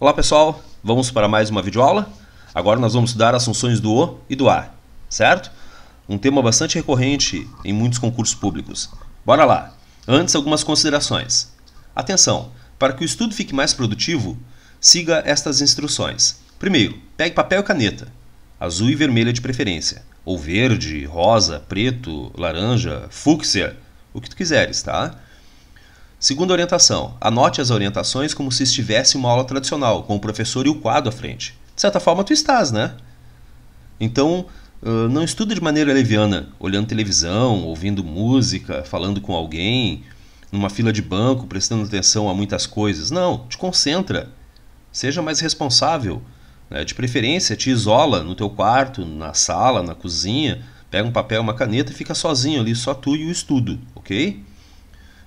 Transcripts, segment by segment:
Olá pessoal, vamos para mais uma videoaula. Agora nós vamos estudar as funções do O e do A, certo? Um tema bastante recorrente em muitos concursos públicos. Bora lá! Antes, algumas considerações. Atenção, para que o estudo fique mais produtivo, siga estas instruções. Primeiro, pegue papel e caneta, azul e vermelha de preferência, ou verde, rosa, preto, laranja, fúcsia, o que tu quiseres, tá? Segunda orientação, anote as orientações como se estivesse uma aula tradicional, com o professor e o quadro à frente. De certa forma, tu estás, né? Então, não estuda de maneira leviana, olhando televisão, ouvindo música, falando com alguém, numa fila de banco, prestando atenção a muitas coisas. Não, te concentra. Seja mais responsável. Né? De preferência, te isola no teu quarto, na sala, na cozinha, pega um papel e uma caneta e fica sozinho ali, só tu e o estudo, ok?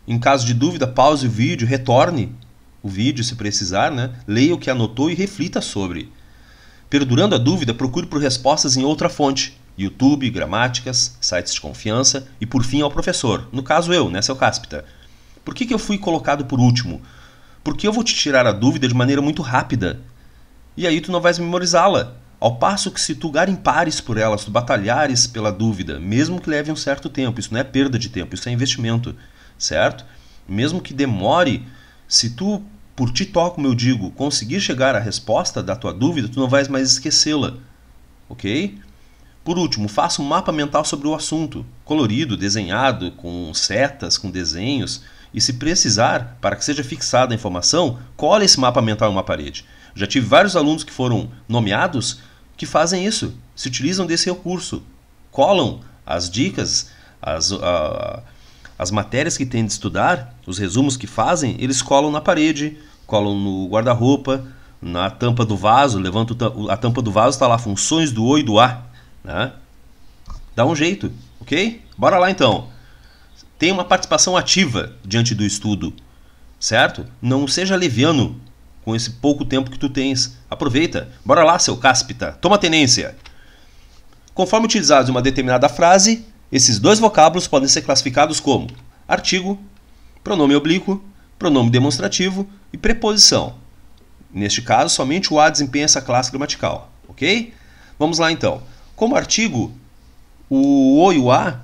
Em caso de dúvida, pause o vídeo, retorne o vídeo se precisar, né? Leia o que anotou e reflita sobre. Perdurando a dúvida, procure por respostas em outra fonte. YouTube, gramáticas, sites de confiança e, por fim, ao professor. No caso eu, né, seu Cáspita. Por que eu fui colocado por último? Porque eu vou te tirar a dúvida de maneira muito rápida. E aí tu não vais memorizá-la. Ao passo que se tu garimpares por ela, se tu batalhares pela dúvida, mesmo que leve um certo tempo, isso não é perda de tempo, isso é investimento. Certo? Mesmo que demore, se tu, por ti toca, como eu digo, conseguir chegar à resposta da tua dúvida, tu não vais mais esquecê-la. Ok? Por último, faça um mapa mental sobre o assunto, colorido, desenhado, com setas, com desenhos, e se precisar, para que seja fixada a informação, cole esse mapa mental em uma parede. Já tive vários alunos que foram nomeados que fazem isso, se utilizam desse recurso, colam as dicas, as matérias que têm de estudar, os resumos que fazem, eles colam na parede, colam no guarda-roupa, na tampa do vaso, levanta a tampa do vaso, está lá, funções do O e do A. Né? Dá um jeito, ok? Bora lá então. Tenha uma participação ativa diante do estudo, certo? Não seja leviano com esse pouco tempo que tu tens. Aproveita. Bora lá, seu Cáspita. Toma tenência. Conforme utilizados em uma determinada frase, esses dois vocábulos podem ser classificados como artigo, pronome oblíquo, pronome demonstrativo e preposição. Neste caso, somente o A desempenha essa classe gramatical, ok? Vamos lá então. Como artigo, o O e o A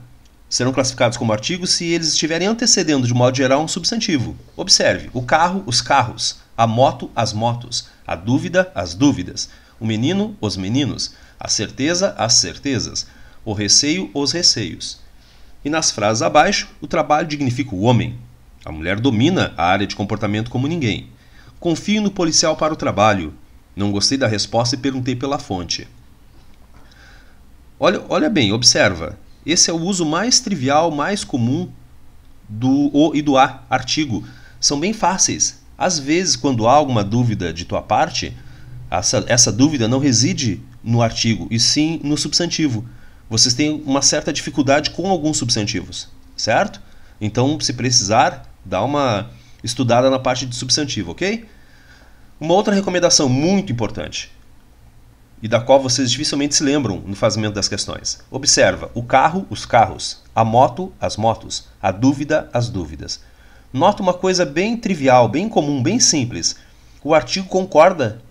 serão classificados como artigos se eles estiverem antecedendo de modo geral um substantivo. Observe, o carro, os carros, a moto, as motos, a dúvida, as dúvidas, o menino, os meninos, a certeza, as certezas, o receio, os receios. E nas frases abaixo, o trabalho dignifica o homem. A mulher domina a área de comportamento como ninguém. Confio no policial para o trabalho. Não gostei da resposta e perguntei pela fonte. Olha bem, observa. Esse é o uso mais trivial, mais comum do O e do A, artigo. São bem fáceis. Às vezes, quando há alguma dúvida de tua parte, essa dúvida não reside no artigo, e sim no substantivo. Vocês têm uma certa dificuldade com alguns substantivos, certo? Então, se precisar, dá uma estudada na parte de substantivo, ok? Uma outra recomendação muito importante, e da qual vocês dificilmente se lembram no fazimento das questões. Observa, o carro, os carros, a moto, as motos, a dúvida, as dúvidas. Nota uma coisa bem trivial, bem comum, bem simples. O artigo concorda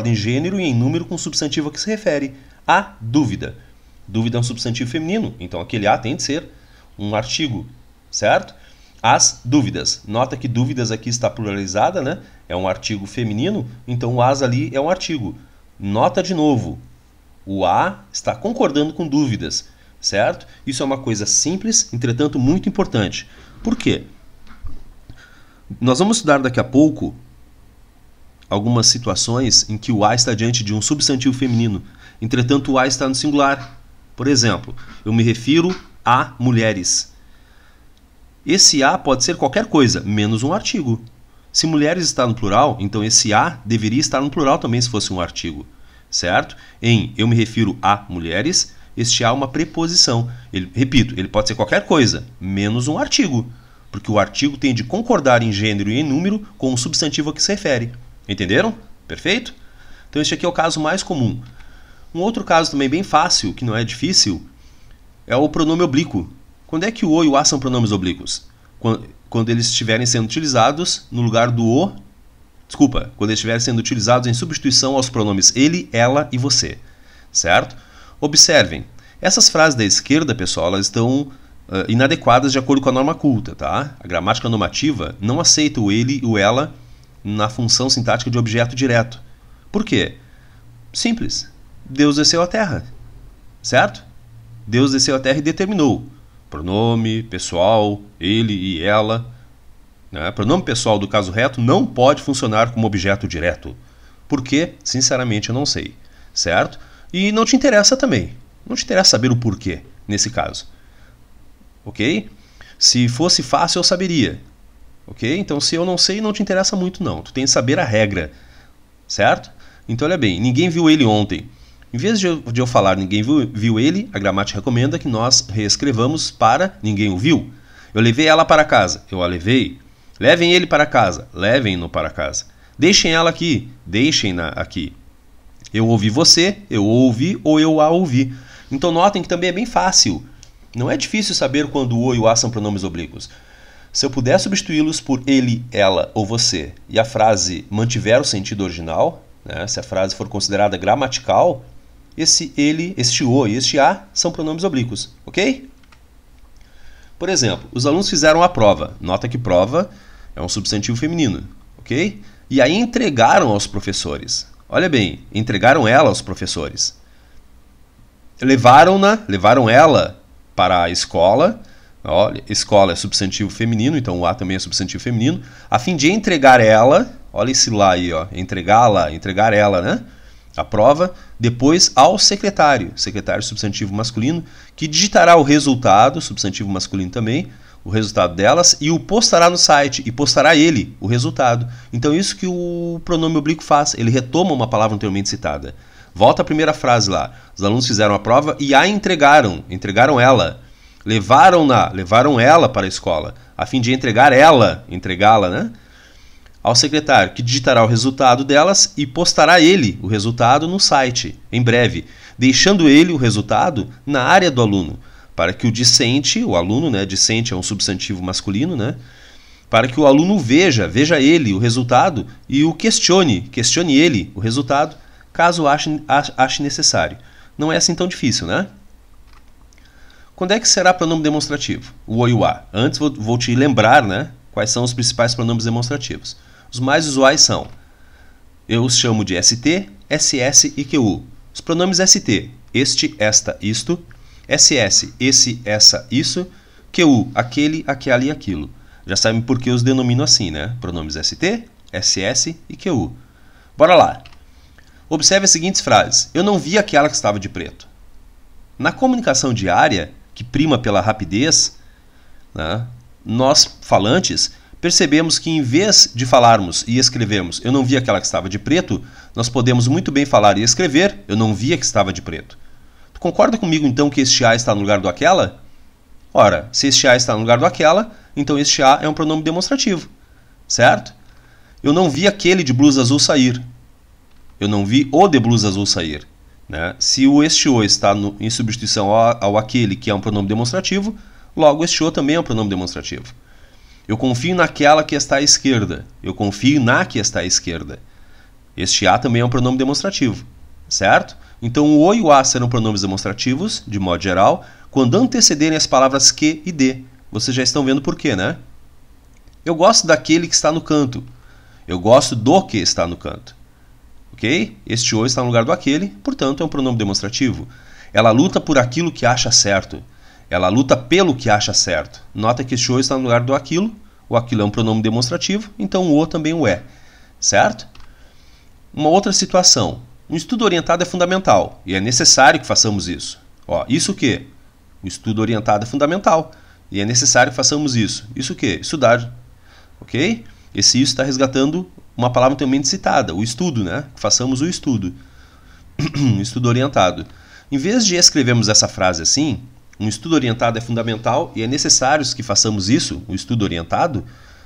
em gênero e em número com o substantivo a que se refere. A dúvida. Dúvida é um substantivo feminino, então aquele A tem de ser um artigo, certo? As dúvidas. Nota que dúvidas aqui está pluralizada, né? É um artigo feminino, então o as ali é um artigo. Nota de novo, o A está concordando com dúvidas, certo? Isso é uma coisa simples, entretanto muito importante. Por quê? Nós vamos estudar daqui a pouco algumas situações em que o A está diante de um substantivo feminino, entretanto o A está no singular. Por exemplo, eu me refiro a mulheres. Esse A pode ser qualquer coisa, menos um artigo. Se mulheres está no plural, então esse A deveria estar no plural também se fosse um artigo, certo? Em eu me refiro a mulheres, este A é uma preposição. Repito, ele pode ser qualquer coisa, menos um artigo, porque o artigo tem de concordar em gênero e em número com o substantivo a que se refere. Entenderam? Perfeito? Então este aqui é o caso mais comum. Um outro caso também bem fácil, que não é difícil, é o pronome oblíquo. Quando é que o O e o A são pronomes oblíquos? Quando eles estiverem sendo utilizados no lugar do O Desculpa, quando estiverem sendo utilizados em substituição aos pronomes ele, ela e você, certo? Observem, essas frases da esquerda, pessoal, elas estão inadequadas de acordo com a norma culta, tá? A gramática normativa não aceita o ele e o ela na função sintática de objeto direto. Por quê? Simples. Deus desceu à Terra, certo? Deus desceu à Terra e determinou pronome pessoal, ele e ela. Né? Pronome pessoal do caso reto não pode funcionar como objeto direto. Por quê? Sinceramente, eu não sei, certo? E não te interessa também. Não te interessa saber o porquê, nesse caso. Ok? Se fosse fácil, eu saberia. Ok? Então, se eu não sei, não te interessa muito, não. Tu tem que saber a regra, certo? Então, olha bem, ninguém viu ele ontem. Em vez de eu falar ninguém viu ele, a gramática recomenda que nós reescrevamos para ninguém o viu. Eu levei ela para casa. Eu a levei. Levem ele para casa. Levem-no para casa. Deixem ela aqui. Deixem-na aqui. Eu ouvi você. Eu ouvi ou eu a ouvi. Então, notem que também é bem fácil. Não é difícil saber quando o e o a são pronomes oblíquos. Se eu puder substituí-los por ele, ela ou você e a frase mantiver o sentido original, né, se a frase for considerada gramatical, esse ele, este o e este a são pronomes oblíquos, ok? Por exemplo, os alunos fizeram a prova. Nota que prova é um substantivo feminino, ok? E aí entregaram aos professores. Olha bem, entregaram ela aos professores. Levaram ela para a escola. Olha, escola é substantivo feminino, então o a também é substantivo feminino, a fim de entregar ela, olha esse lá aí, ó, entregar ela, né? A prova, depois ao secretário, secretário substantivo masculino, que digitará o resultado, substantivo masculino também, o resultado delas, e o postará no site, e postará ele, o resultado. Então isso que o pronome oblíquo faz, ele retoma uma palavra anteriormente citada. Volta à primeira frase lá, os alunos fizeram a prova e a entregaram ela. Levaram ela para a escola, a fim de entregá-la, né, ao secretário, que digitará o resultado delas e postará ele, o resultado, no site, em breve, deixando ele, o resultado, na área do aluno, para que o discente, o aluno, né, discente é um substantivo masculino, né, para que o aluno veja ele, o resultado, e o questione ele, o resultado, caso ache necessário. Não é assim tão difícil, né? Quando é que será pronome demonstrativo? O o e o a. Antes vou te lembrar, né, quais são os principais pronomes demonstrativos. Os mais usuais são, eu os chamo de ST, SS e QU. Os pronomes ST, este, esta, isto. SS, esse, essa, isso. QU, aquele, aquela e aquilo. Já sabem por que eu os denomino assim, né? Pronomes ST, SS e QU. Bora lá. Observe as seguintes frases. Eu não vi aquela que estava de preto. Na comunicação diária, que prima pela rapidez, né, nós, falantes, percebemos que em vez de falarmos e escrevermos eu não vi aquela que estava de preto, nós podemos muito bem falar e escrever eu não via que estava de preto. Tu concorda comigo então que este a está no lugar do aquela? Ora, se este a está no lugar do aquela, então este a é um pronome demonstrativo, certo? Eu não vi aquele de blusa azul sair. Eu não vi o de blusa azul sair. Né? Se o este o está em substituição ao aquele, que é um pronome demonstrativo, logo este o também é um pronome demonstrativo. Eu confio naquela que está à esquerda. Eu confio na que está à esquerda. Este a também é um pronome demonstrativo, certo? Então o o e o a serão pronomes demonstrativos, de modo geral, quando antecederem as palavras que e de. Vocês já estão vendo por quê, né? Eu gosto daquele que está no canto. Eu gosto do que está no canto. Ok? Este o está no lugar do aquele, portanto é um pronome demonstrativo. Ela luta por aquilo que acha certo. Ela luta pelo que acha certo. Nota que este o está no lugar do aquilo. O aquilo é um pronome demonstrativo, então o também o é. Certo? Uma outra situação. Um estudo orientado é fundamental e é necessário que façamos isso. Ó, isso o quê? O estudo orientado é fundamental e é necessário que façamos isso. Isso o quê? Estudar. Ok? Esse isso está resgatando uma palavra anteriormente citada, o estudo, né? Façamos o estudo. Estudo orientado. Em vez de escrevermos essa frase assim, um estudo orientado é fundamental e é necessário que façamos isso, o estudo orientado,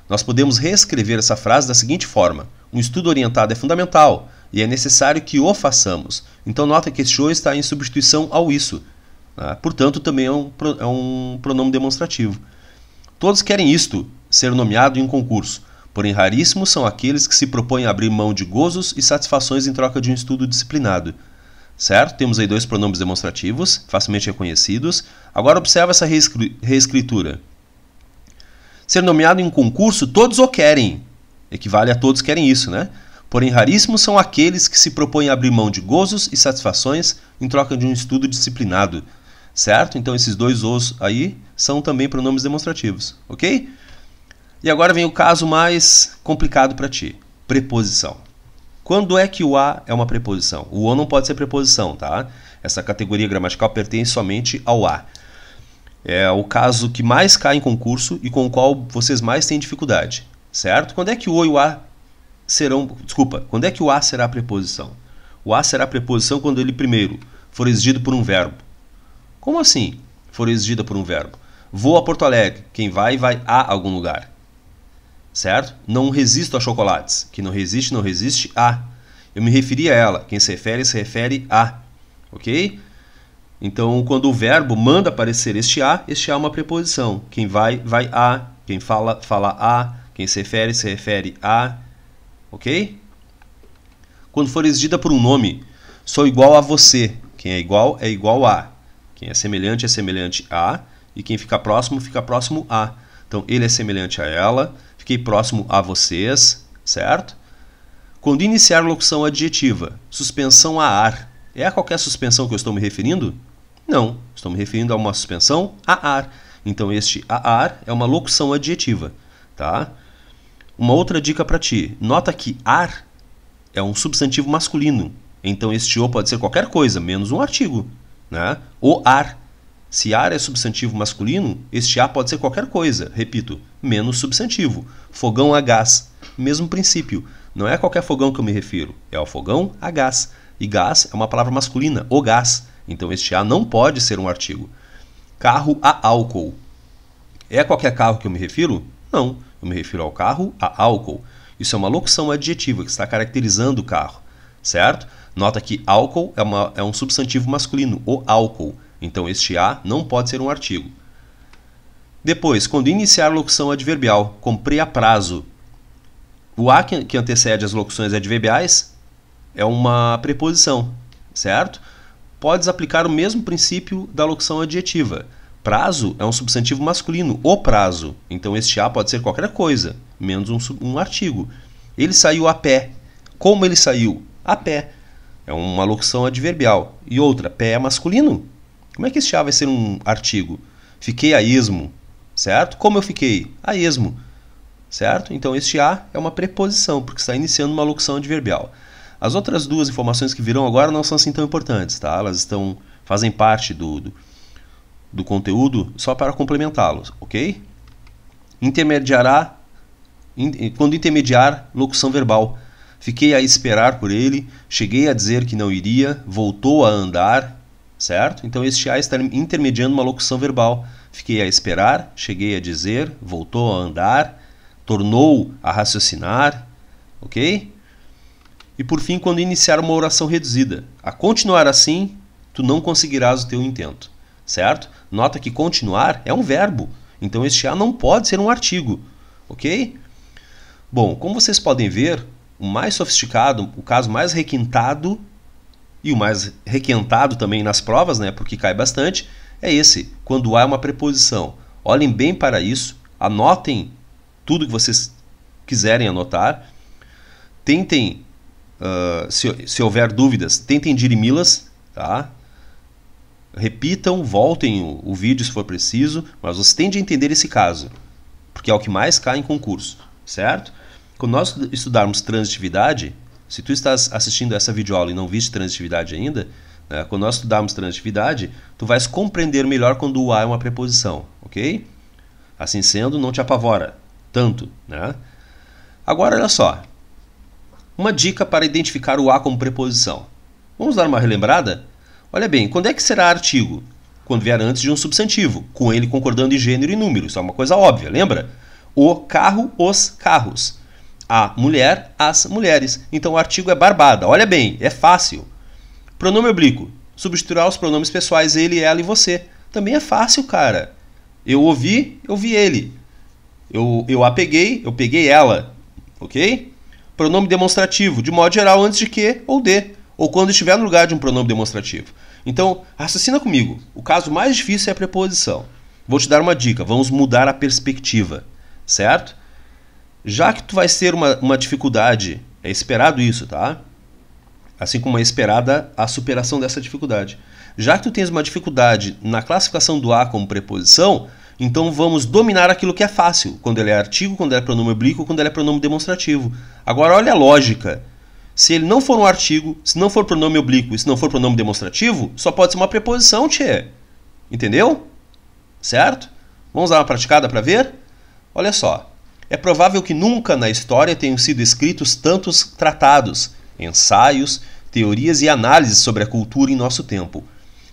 nós podemos reescrever essa frase da seguinte forma. Um estudo orientado é fundamental e é necessário que o façamos. Então nota que este o está em substituição ao isso. Né? Portanto, também é um pronome demonstrativo. Todos querem isto ser nomeado em um concurso. porém raríssimos são aqueles que se propõem a abrir mão de gozos e satisfações em troca de um estudo disciplinado. Certo? Temos aí dois pronomes demonstrativos, facilmente reconhecidos. Agora observa essa reescritura. Ser nomeado em um concurso, todos o querem. Equivale a todos querem isso, né? Porém, raríssimos são aqueles que se propõem a abrir mão de gozos e satisfações em troca de um estudo disciplinado. Certo? Então, esses dois os aí são também pronomes demonstrativos. Ok? E agora vem o caso mais complicado para ti. Preposição. Quando é que o a é uma preposição? O o não pode ser preposição, tá? Essa categoria gramatical pertence somente ao a. É o caso que mais cai em concurso e com o qual vocês mais têm dificuldade. Certo? Quando é que o o e o a serão... Desculpa, quando é que o a será preposição? O a será preposição quando ele, primeiro, for exigido por um verbo. Como assim, for exigida por um verbo? Vou a Porto Alegre. Quem vai a algum lugar. Certo? Não resisto a chocolates. Quem não resiste a. Eu me referi a ela. Quem se refere a. Ok? Então, quando o verbo manda aparecer este a é uma preposição. Quem vai a. Quem fala a. Quem se refere a. Ok? Quando for exigida por um nome, sou igual a você. Quem é igual a. Quem é semelhante a. E quem fica próximo a. Então, ele é semelhante a ela. Fiquei próximo a vocês. Certo? Quando iniciar locução adjetiva, suspensão a ar. É a qualquer suspensão que eu estou me referindo? Não. Estou me referindo a uma suspensão a ar. Então, este a ar é uma locução adjetiva. Tá? Uma outra dica para ti. Nota que ar é um substantivo masculino. Então, este o pode ser qualquer coisa, menos um artigo. Né? O ar. Se ar é substantivo masculino, este a pode ser qualquer coisa. Repito, menos substantivo. Fogão a gás. Mesmo princípio. Não é a qualquer fogão que eu me refiro. É ao fogão a gás. E gás é uma palavra masculina. O gás. Então, este a não pode ser um artigo. Carro a álcool. É a qualquer carro que eu me refiro? Não. Eu me refiro ao carro a álcool. Isso é uma locução adjetiva que está caracterizando o carro. Certo? Nota que álcool é um substantivo masculino. O álcool. Então, este a não pode ser um artigo. Depois, quando iniciar locução adverbial, comprei a prazo. O a que antecede as locuções adverbiais é uma preposição, certo? Podes aplicar o mesmo princípio da locução adjetiva. Prazo é um substantivo masculino, o prazo. Então, este a pode ser qualquer coisa, menos um artigo. Ele saiu a pé. Como ele saiu? A pé. É uma locução adverbial. E outra, pé é masculino. Como é que este a vai ser um artigo? Fiquei a esmo, certo? Como eu fiquei? A esmo, certo? Então, este a é uma preposição, porque está iniciando uma locução adverbial. As outras duas informações que virão agora não são assim tão importantes, tá? Elas fazem parte do conteúdo só para complementá-los, ok? Quando intermediar, locução verbal. Fiquei a esperar por ele, cheguei a dizer que não iria, voltou a andar, certo? Então, este a está intermediando uma locução verbal. Fiquei a esperar, cheguei a dizer, voltou a andar, tornou a raciocinar, ok? E, por fim, quando iniciar uma oração reduzida. A continuar assim, tu não conseguirás o teu intento, certo? Nota que continuar é um verbo. Então, este a não pode ser um artigo, ok? Bom, como vocês podem ver, o mais sofisticado, o caso mais requintado e o mais requentado também nas provas, né, porque cai bastante, é esse, quando a é uma preposição. Olhem bem para isso, anotem tudo que vocês quiserem anotar, tentem, se houver dúvidas, tentem dirimi-las, tá? Repitam, voltem o vídeo se for preciso, mas vocês têm de entender esse caso, porque é o que mais cai em concurso, certo? Quando nós estudarmos transitividade, se tu estás assistindo essa videoaula e não viste transitividade ainda, né, quando nós estudarmos transitividade, tu vais compreender melhor quando o a é uma preposição, ok? Assim sendo, não te apavora tanto, né? Agora, olha só. Uma dica para identificar o a como preposição. Vamos dar uma relembrada? Olha bem, quando é que será artigo? Quando vier antes de um substantivo, com ele concordando em gênero e número. Isso é uma coisa óbvia, lembra? O carro, os carros. A mulher, as mulheres. Então o artigo é barbada. Olha bem, é fácil. Pronome oblíquo. Substituirá os pronomes pessoais ele, ela e você. Também é fácil, cara. Eu ouvi, eu vi ele. Eu a peguei, eu peguei ela. ok? Pronome demonstrativo, de modo geral, antes de que ou de, ou quando estiver no lugar de um pronome demonstrativo. Então, raciocina comigo. O caso mais difícil é a preposição. Vou te dar uma dica, vamos mudar a perspectiva, certo? Já que tu vais ter uma dificuldade, é esperado isso, tá? Assim como é esperada a superação dessa dificuldade. Já que tu tens uma dificuldade na classificação do a como preposição, então vamos dominar aquilo que é fácil, quando ele é artigo, quando ele é pronome oblíquo, quando ele é pronome demonstrativo. Agora olha a lógica. Se ele não for um artigo, se não for pronome oblíquo e se não for pronome demonstrativo, só pode ser uma preposição, tchê. Entendeu? Certo? Vamos dar uma praticada para ver? Olha só. É provável que nunca na história tenham sido escritos tantos tratados, ensaios, teorias e análises sobre a cultura em nosso tempo.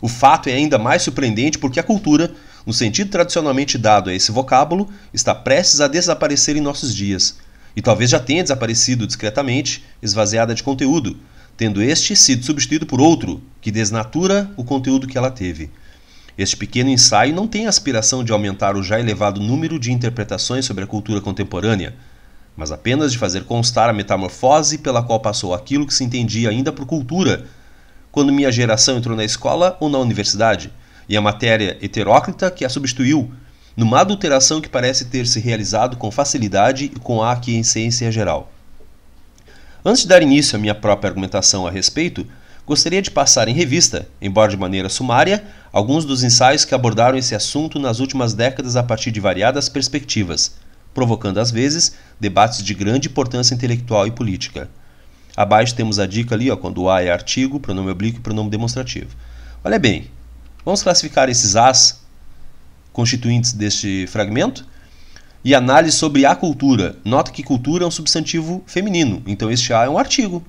O fato é ainda mais surpreendente porque a cultura, no sentido tradicionalmente dado a esse vocábulo, está prestes a desaparecer em nossos dias. E talvez já tenha desaparecido discretamente, esvaziada de conteúdo, tendo este sido substituído por outro, que desnatura o conteúdo que ela teve. Este pequeno ensaio não tem a aspiração de aumentar o já elevado número de interpretações sobre a cultura contemporânea, mas apenas de fazer constar a metamorfose pela qual passou aquilo que se entendia ainda por cultura, quando minha geração entrou na escola ou na universidade, e a matéria heteróclita que a substituiu, numa adulteração que parece ter se realizado com facilidade e com a aquiescência geral. Antes de dar início à minha própria argumentação a respeito, gostaria de passar em revista, embora de maneira sumária, alguns dos ensaios que abordaram esse assunto nas últimas décadas a partir de variadas perspectivas, provocando às vezes debates de grande importância intelectual e política. Abaixo temos a dica ali, quando o a é artigo, pronome oblíquo e pronome demonstrativo. Olha bem, vamos classificar esses as constituintes deste fragmento e análise sobre a cultura. Nota que cultura é um substantivo feminino, então este a é um artigo,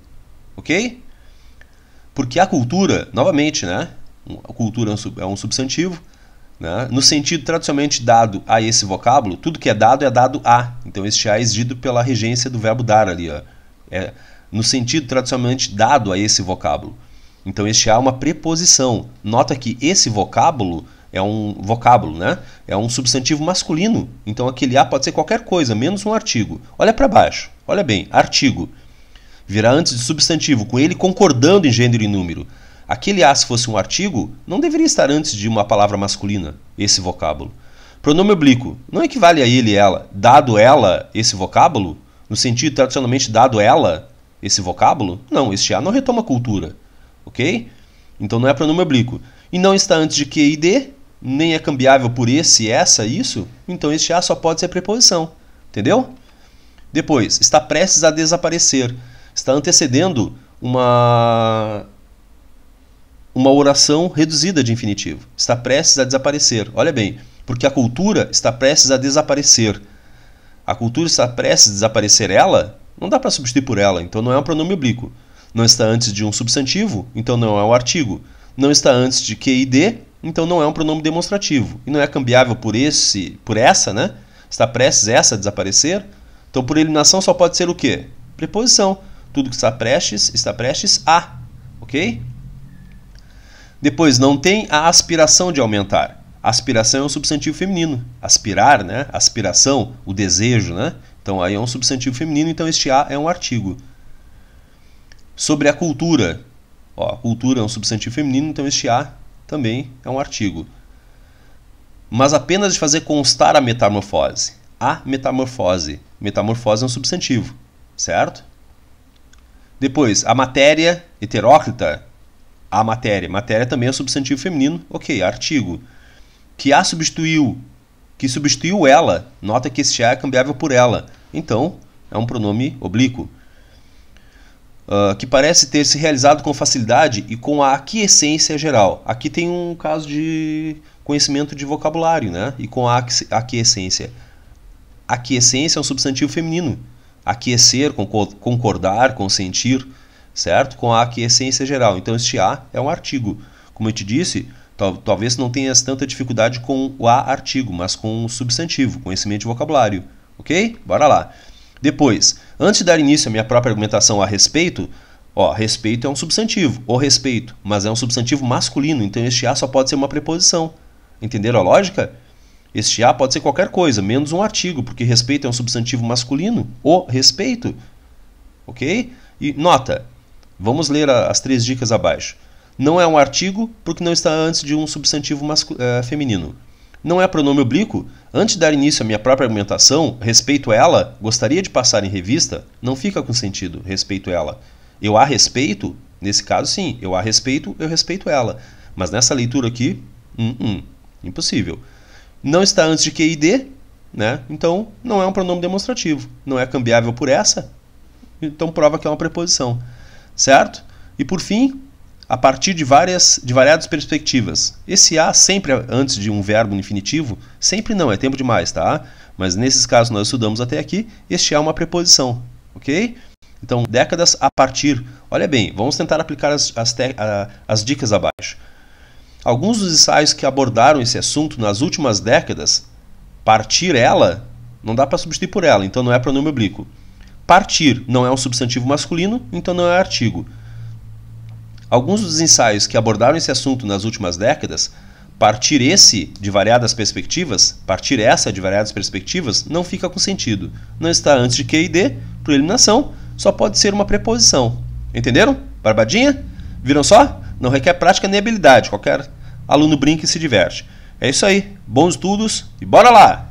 ok? Porque a cultura, novamente, né? A cultura é um substantivo, né? No sentido tradicionalmente dado a esse vocábulo, tudo que é dado a. Então este a é exigido pela regência do verbo dar ali, no sentido tradicionalmente dado a esse vocábulo. Então este a é uma preposição. Nota que esse vocábulo é um vocábulo, né? É um substantivo masculino. Então aquele a pode ser qualquer coisa, menos um artigo. Olha para baixo. Olha bem, artigo. Virá antes de substantivo, com ele concordando em gênero e número. Aquele a, se fosse um artigo, não deveria estar antes de uma palavra masculina, esse vocábulo. Pronome oblíquo. Não equivale a ele e ela. Dado ela, esse vocábulo, no sentido tradicionalmente dado ela, esse vocábulo, não, este a não retoma cultura. Ok? Então não é pronome oblíquo. E não está antes de que e de, nem é cambiável por esse, essa, isso, então este a só pode ser preposição. Entendeu? Depois, está prestes a desaparecer. Está antecedendo uma oração reduzida de infinitivo. Está prestes a desaparecer. Olha bem, porque a cultura está prestes a desaparecer. A cultura está prestes a desaparecer ela, não dá para substituir por ela, então não é um pronome oblíquo. Não está antes de um substantivo, então não é um artigo. Não está antes de que e de, então não é um pronome demonstrativo. E não é cambiável por essa, né? Está prestes essa a desaparecer. Então por eliminação só pode ser o quê? Preposição. Tudo que está prestes a. Ok? Depois, não tem a aspiração de aumentar. A aspiração é um substantivo feminino. Aspirar, né? Aspiração, o desejo, né? Então aí é um substantivo feminino, então este a é um artigo. Sobre a cultura. A cultura é um substantivo feminino, então este a também é um artigo. Mas apenas de fazer constar a metamorfose. A metamorfose. Metamorfose é um substantivo, certo? Depois, a matéria heteróclita. A matéria. Matéria também é um substantivo feminino. Ok, artigo. Que a substituiu. Que substituiu ela. Nota que este a é cambiável por ela. Então, é um pronome oblíquo. Que parece ter se realizado com facilidade e com a aquiescência geral. Aqui tem um caso de conhecimento de vocabulário, né? E com a aquiescência. Aquiescência é um substantivo feminino. Aquecer, concordar, consentir, certo? Com a aquiescência geral. Então este a é um artigo. Como eu te disse, talvez não tenhas tanta dificuldade com o a artigo, mas com o substantivo, conhecimento de vocabulário. Ok? Bora lá. Depois, antes de dar início à minha própria argumentação a respeito, respeito é um substantivo, o respeito, mas é um substantivo masculino, então este a só pode ser uma preposição. Entenderam a lógica? Este a pode ser qualquer coisa, menos um artigo, porque respeito é um substantivo masculino. O respeito. Ok? E nota, vamos ler as 3 dicas abaixo. Não é um artigo porque não está antes de um substantivo feminino. Não é pronome oblíquo? Antes de dar início à minha própria argumentação, respeito ela, gostaria de passar em revista, não fica com sentido, respeito ela. Eu a respeito? Nesse caso, sim. Eu a respeito, eu respeito ela. Mas nessa leitura aqui, impossível. Não está antes de que e de, né? Então não é um pronome demonstrativo. Não é cambiável por essa, então prova que é uma preposição. Certo? E por fim, a partir de variadas perspectivas. Esse a sempre antes de um verbo no infinitivo, sempre não, é tempo demais, tá? Mas nesses casos nós estudamos até aqui, este a é uma preposição, ok? Então, décadas a partir. Olha bem, vamos tentar aplicar as dicas abaixo. Alguns dos ensaios que abordaram esse assunto nas últimas décadas, partir ela, não dá para substituir por ela, então não é pronome oblíquo. Partir não é um substantivo masculino, então não é artigo. Alguns dos ensaios que abordaram esse assunto nas últimas décadas, partir esse de variadas perspectivas, partir essa de variadas perspectivas, não fica com sentido. Não está antes de que e de, por eliminação, só pode ser uma preposição. Entenderam? Barbadinha? Viram só? Não requer prática nem habilidade. Qualquer aluno brinca e se diverte. É isso aí. Bons estudos e bora lá!